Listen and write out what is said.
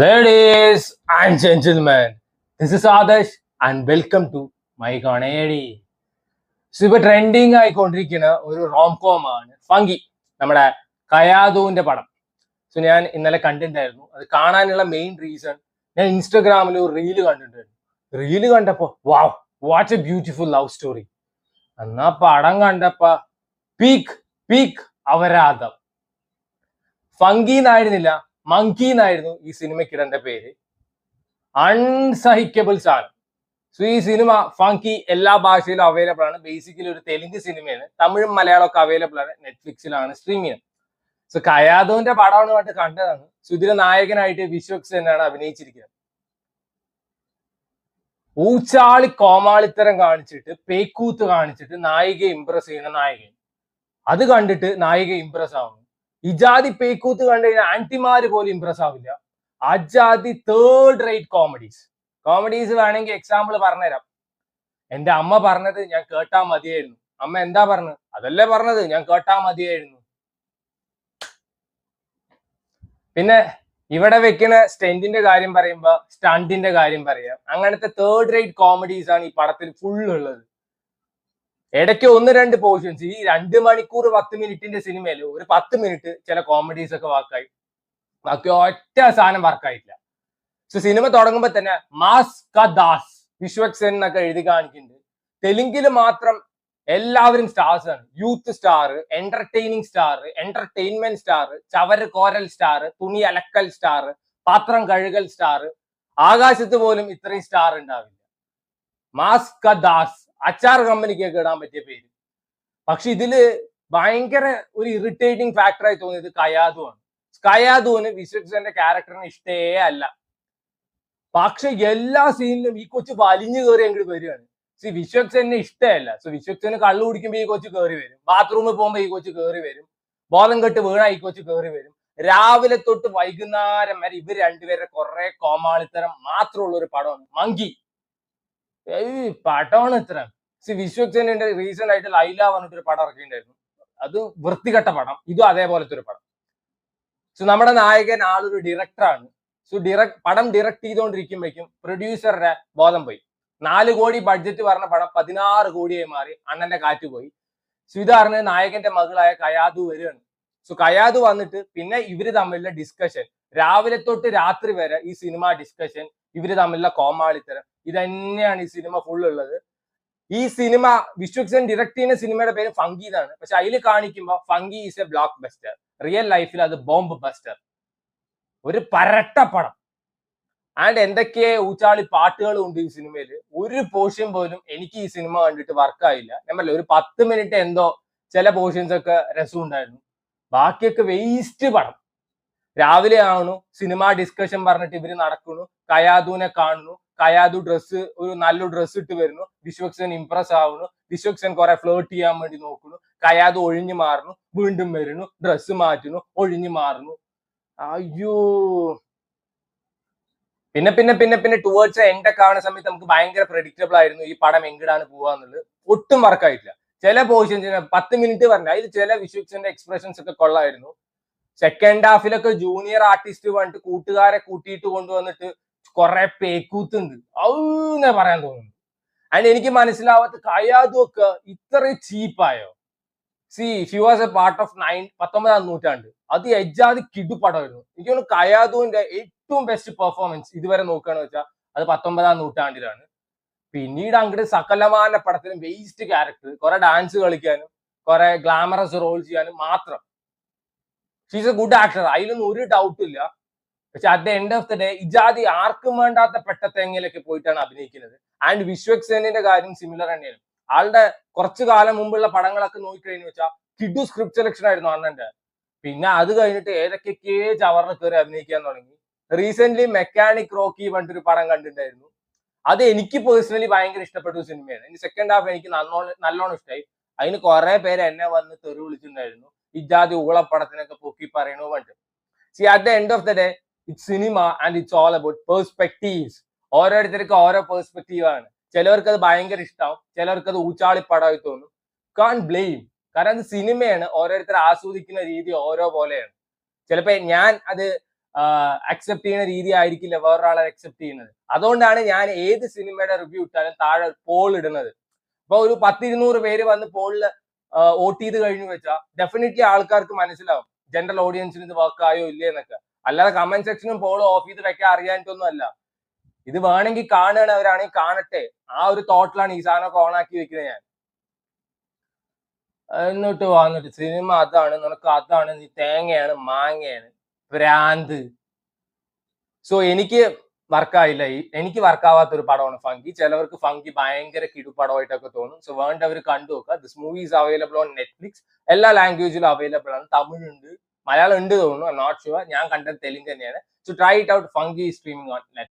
Ladies and gentlemen, this is Adarsh and welcome to my Konedi. ഇപ്പൊ trending ആയിക്കൊണ്ടിരിക്കുന്ന ഒരു romcom ആണ് funky, നമ്മുടെ കയാദുവിന്റെ പടം. ഞാൻ ഇന്നലെ കണ്ടിട്ടുണ്ടായിരുന്നു. അത് കാണാനുള്ള മെയിൻ റീസൺ, ഞാൻ ഇൻസ്റ്റഗ്രാമിൽ ഒരു റീല് കണ്ടിട്ടുണ്ടായിരുന്നു. റീല് കണ്ടപ്പോ wow, what a beautiful love story. എന്നാ പടം കണ്ടപ്പോ പീക്ക് പീക്ക് അപരാധം. ഫങ്കി എന്നായിരുന്നില്ല, മങ്കി എന്നായിരുന്നു ഈ സിനിമയ്ക്കിടേണ്ട പേര്. അൺസഹിക്കബിൾ സാധനം. സോ ഈ സിനിമ ഫങ്കി എല്ലാ ഭാഷയിലും അവൈലബിൾ ആണ്. ബേസിക്കലി ഒരു തെലുങ്ക് സിനിമയാണ്. തമിഴും മലയാളം ഒക്കെ അവൈലബിൾ ആണ്. നെറ്റ്ഫ്ലിക്സിലാണ് സ്ട്രീം ചെയ്യുന്നത്. സോ കയാദുവിന്റെ പടമാണ് പറഞ്ഞിട്ട് കണ്ടതാണ്. സോ ഇതിലെ നായകനായിട്ട് വിശ്വക്സ് തന്നെയാണ് അഭിനയിച്ചിരിക്കുന്നത്. ഊച്ചാളി കോമാളിത്തരം കാണിച്ചിട്ട്, പേക്കൂത്ത് കാണിച്ചിട്ട് നായികയെ ഇംപ്രസ് ചെയ്യുന്ന നായകൻ. അത് കണ്ടിട്ട് നായിക ഇംപ്രസ് ആവുന്നു. ഇജാതി പേക്കൂത്ത് കണ്ടു കഴിഞ്ഞാൽ ആന്റിമാര് പോലും ഇംപ്രസ് ആവില്ല. അജാതി തേർഡ് റേറ്റ് കോമഡീസ് വേണമെങ്കിൽ എക്സാമ്പിൾ പറഞ്ഞുതരാം. എന്റെ അമ്മ പറഞ്ഞത് ഞാൻ കേട്ടാ മതിയായിരുന്നു. അമ്മ എന്താ പറഞ്ഞത്? അതല്ലേ പറഞ്ഞത്, ഞാൻ കേട്ടാ മതിയായിരുന്നു. പിന്നെ ഇവിടെ വെക്കുന്ന സ്റ്റെന്റിന്റെ കാര്യം പറയുമ്പോ സ്റ്റണ്ടിന്റെ കാര്യം പറയാം. അങ്ങനത്തെ തേർഡ് റേറ്റ് കോമഡീസ് ആണ് ഈ പടത്തിൽ ഫുൾ ഉള്ളത്. ഇടയ്ക്ക് ഒന്ന് രണ്ട് പോർഷൻസ്, ഈ 2 മണിക്കൂർ 10 മിനിറ്റിന്റെ സിനിമയിൽ ഒരു 10 മിനിറ്റ് ചില കോമഡീസ് ഒക്കെ വർക്കായി, ബാക്കി ഒറ്റ സാധനം വർക്കായിട്ടില്ല. സോ സിനിമ തുടങ്ങുമ്പോ തന്നെ മാസ് കദാസ് വിശ്വക്സൻ എന്നൊക്കെ എഴുതി കാണിക്കുന്നുണ്ട്. തെലുങ്കിൽ മാത്രം എല്ലാവരും സ്റ്റാർസ് ആണ്. Youth star, entertaining star, entertainment star, ചവര് കോരൽ സ്റ്റാർ, തുണി അലക്കൽ സ്റ്റാർ, പാത്രം കഴുകൽ സ്റ്റാർ. ആകാശത്ത് പോലും ഇത്രയും സ്റ്റാർ ഉണ്ടാവില്ല. മാസ് കദാസ് അച്ചാർ കമ്പനിക്കൊക്കെ ഇടാൻ പറ്റിയ പേര്. പക്ഷെ ഇതില് ഭയങ്കര ഒരു ഇറിറ്റേറ്റിംഗ് ഫാക്ടറായി തോന്നിയത് കയാദു ആണ്. കയാദുവിന് വിശ്വക്സന്റെ ക്യാരക്ടറിന് ഇഷ്ടേ അല്ല. പക്ഷെ എല്ലാ സീനിലും ഈ കൊച്ചു വലിഞ്ഞു കയറി അങ്ങോട്ട് വരികയാണ്. വിശ്വക്സനെ ഇഷ്ടമല്ല. സോ വിശ്വക്സന് കള്ളു കുടിക്കുമ്പോ ഈ കൊച്ചു കയറി വരും. ബാത്റൂമിൽ പോകുമ്പോ ഈ കൊച്ചു കയറി വരും. ബോധം കെട്ട് വീണ ഈ കൊച്ചു കയറി വരും. രാവിലെ തൊട്ട് വൈകുന്നേരം വരെ ഇവർ രണ്ടുപേരെ കുറെ കോമാളിത്തരം മാത്രമുള്ള ഒരു പടമാണ് മങ്കി. പടമാണ് ഇത്ര. വിശ്വക്സേന്റെ റീസെന്റ് ആയിട്ട് ലൈല പറഞ്ഞിട്ടൊരു പടം ഇറക്കിയിട്ടുണ്ടായിരുന്നു. അത് വൃത്തികെട്ട പടം. ഇതും അതേപോലത്തെ ഒരു പടം. സോ നമ്മുടെ നായകൻ ആളൊരു ഡയറക്ടറാണ്. സോ പടം ഡയറക്ട് ചെയ്തുകൊണ്ടിരിക്കുമ്പോഴേക്കും പ്രൊഡ്യൂസറുടെ ബോധം പോയി. 4 കോടി ബഡ്ജറ്റ് പറഞ്ഞ പടം 16 കോടിയായി മാറി. അണ്ണന്റെ കാറ്റ് പോയി. സോ ഇതറിഞ്ഞ് നായകന്റെ മകളായ കയാദു വരികയാണ്. സോ കയാദു വന്നിട്ട് പിന്നെ ഇവര് തമ്മിലുള്ള ഡിസ്കഷൻ, രാവിലെ തൊട്ട് രാത്രി വരെ ഈ സിനിമ ഡിസ്കഷൻ, ഇവര് തമ്മിലുള്ള കോമാളിത്തരം, ഇതന്നെയാണ് ഈ സിനിമ ഫുൾ ഉള്ളത്. ഈ സിനിമ വിശ്വക്സൻ ഡയറക്ട് ചെയ്യുന്ന സിനിമയുടെ പേര് ഫങ്കി എന്നാണ്. പക്ഷെ അതിൽ കാണിക്കുമ്പോൾ funky is A block buster. Real ലൈഫിൽ അത് ബോംബ് ബസ്റ്റർ. ഒരു പരട്ട പടം. ആൻഡ് എന്തൊക്കെ ഊച്ചാളി പാട്ടുകളും ഉണ്ട് ഈ സിനിമയിൽ. ഒരു പോർഷൻ പോലും എനിക്ക് ഈ സിനിമ കണ്ടിട്ട് വർക്കായില്ല. ഞാൻ ഒരു 10 മിനിറ്റ് എന്തോ ചില പോർഷൻസ് ഒക്കെ രസമുണ്ടായിരുന്നു. ബാക്കിയൊക്കെ വേസ്റ്റ് പടം. രാവിലെ ആവണു, സിനിമ ഡിസ്കഷൻ പറഞ്ഞിട്ട് ഇവര് നടക്കുന്നു. കയാദുവിനെ കാണുന്നു. കയാദു ഒരു നല്ല ഡ്രസ്സ് ഇട്ട് വരുന്നു. വിശ്വക്സൻ ഇംപ്രസ് ആവുന്നു. വിശ്വക്സൻ കുറെ ഫ്ലേർട്ട് ചെയ്യാൻ വേണ്ടി നോക്കുന്നു. കയാദു ഒഴിഞ്ഞു മാറുന്നു, വീണ്ടും വരുന്നു, ഡ്രസ്സ് മാറ്റുന്നു, ഒഴിഞ്ഞു മാറുന്നു. അയ്യോ. പിന്നെ പിന്നെ പിന്നെ പിന്നെ ടുവേർഡ്സ് എൻഡ് ഒക്കെ ആവുന്ന സമയത്ത് നമുക്ക് ഭയങ്കര പ്രെഡിക്റ്റബിൾ ആയിരുന്നു ഈ പടം എങ്ങടാണ് പോവാന്നുള്ളത്. ഒട്ടും വർക്കായിട്ടില്ല. ചില പോർഷൻസ് 10 മിനിറ്റ് പറഞ്ഞ അതിൽ ചില വിശ്വക്സന്റെ എക്സ്പ്രഷൻസ് ഒക്കെ കൊള്ളായിരുന്നു. സെക്കൻഡ് ഹാഫിലൊക്കെ ജൂനിയർ ആർട്ടിസ്റ്റ് പറഞ്ഞിട്ട് കൂട്ടുകാരെ കൂട്ടിയിട്ട് കൊണ്ടുവന്നിട്ട് കുറെ പേക്കൂത്തുണ്ട്. ഔന്നേ പറയാൻ തോന്നുന്നു. ആൻഡ് എനിക്ക് മനസ്സിലാവാത്ത കയാദു ഒക്കെ ഇത്ര ചീപ്പായോ? She was a part of 19ാം നൂറ്റാണ്ട്. അത് എജ്ജാതി കിടുപടമായിരുന്നു. എനിക്ക് തോന്നുന്നു കയാദുവിന്റെ ഏറ്റവും ബെസ്റ്റ് പെർഫോമൻസ് ഇതുവരെ നോക്കുകയാണെന്ന് വെച്ചാൽ അത് 19ാം നൂറ്റാണ്ടിലാണ്. പിന്നീട് അങ്ങോട്ട് സകലമാന പടത്തിലും വേസ്റ്റ് ക്യാരക്ടർ, കുറെ ഡാൻസ് കളിക്കാനും കുറെ ഗ്ലാമറസ് റോൾ ചെയ്യാനും മാത്രം. ഷീസ് എ ഗുഡ് ആക്ടർ, അതിലൊന്നും ഒരു ഡൗട്ടും ഇല്ല. പക്ഷെ at the end of the day ഇജാതി ആർക്കും വേണ്ടാത്ത പെട്ടത്തെങ്ങിലൊക്കെ പോയിട്ടാണ് അഭിനയിക്കുന്നത്. ആൻഡ് വിശ്വക്സേനിന്റെ കാര്യം സിമിലർ തന്നെയാണ്. ആളുടെ കുറച്ചു കാലം മുമ്പുള്ള പടങ്ങളൊക്കെ നോക്കിക്കഴിഞ്ഞു വെച്ചാൽ കിഡു സ്ക്രിപ്റ്റ് സെലക്ഷൻ ആയിരുന്നു അണ്ണന്റെ. പിന്നെ അത് കഴിഞ്ഞിട്ട് ഏതൊക്കെ ചവറിൽ കയറി അഭിനയിക്കാൻ തുടങ്ങി. റീസെന്റ് മെക്കാനിക് റോക്കി പറഞ്ഞിട്ടൊരു പടം കണ്ടിട്ടുണ്ടായിരുന്നു. അത് എനിക്ക് പേഴ്സണലി ഭയങ്കര ഇഷ്ടപ്പെട്ട ഒരു സിനിമയാണ്. ഇനി സെക്കൻഡ് ഹാഫ് എനിക്ക് നല്ലോണം ഇഷ്ടമായി. അതിന് കുറെ പേര് എന്നെ വന്ന് തെറി വിളിച്ചിട്ടുണ്ടായിരുന്നു. ഇജാതി ഊളപ്പടത്തിനൊക്കെ പൊക്കി പറയണു പറഞ്ഞിട്ട്. C at the end of the day it's cinema and it's all about perspectives. ഓരോരുത്തർക്കും ഓരോ പെർസ്പെക്റ്റീവ് ആണ്. ചിലവർക്ക് അത് ഭയങ്കര ഇഷ്ടമാവും, ചിലവർക്ക് അത് ഊച്ചാളിപ്പടമായി തോന്നും. കാൺ ബ്ലെയിം. കാരണം അത് സിനിമയാണ്. ഓരോരുത്തർ ആസ്വദിക്കുന്ന രീതി ഓരോ പോലെയാണ്. ചിലപ്പോ ഞാൻ അത് അക്സെപ്റ്റ് ചെയ്യുന്ന രീതി ആയിരിക്കില്ല വേറൊരാളെ അക്സെപ്റ്റ് ചെയ്യുന്നത്. അതുകൊണ്ടാണ് ഞാൻ ഏത് സിനിമയുടെ റിവ്യൂ ഇട്ടാലും താഴെ പോൾ ഇടുന്നത്. അപ്പൊ ഒരു 10-200 പേര് വന്ന് പോളിൽ വോട്ട് ചെയ്ത് കഴിഞ്ഞു വെച്ചാൽ ഡെഫിനറ്റ്ലി ആൾക്കാർക്ക് മനസ്സിലാവും ജനറൽ ഓഡിയൻസിന് ഇത് വർക്ക് ആയോ ഇല്ലേ എന്നൊക്കെ. അല്ലാതെ കമന്റ് സെക്ഷനും പോളും ഓഫ് ചെയ്ത് വെക്കാൻ അറിയാനിട്ടൊന്നും അല്ല. ഇത് വേണമെങ്കിൽ കാണുന്നവരാണെങ്കിൽ കാണട്ടെ, ആ ഒരു തോട്ടിലാണ് ഈ സാധനമൊക്കെ ഓൺ ആക്കി വെക്കുന്നത് ഞാൻ. എന്നിട്ട് വന്നിട്ട് സിനിമ അതാണ്, നിനക്ക് അതാണ്, നീ തേങ്ങയാണ് മാങ്ങയാണ് ഭ്രാന്ത്. സോ എനിക്ക് വർക്കായില്ല. എനിക്ക് വർക്കാവാത്ത ഒരു പടമാണ് ഫങ്കി. ചിലവർക്ക് ഫങ്കി ഭയങ്കര കിടുപടമായിട്ടൊക്കെ തോന്നും. സോ വേണ്ടവർ കണ്ടു നോക്കുക. This movie is available on Netflix. എല്ലാ ലാംഗ്വേജിലും അവൈലബിൾ ആണ്. തമിഴ് ഉണ്ട്, മലയാളം ഉണ്ട് തോന്നുന്നു, ഐ എം നോട്ട് ഷുവർ. ഞാൻ കണ്ടത് തെലുങ്ക് തന്നെയാണ്. So try it out. Funky streaming on Netflix.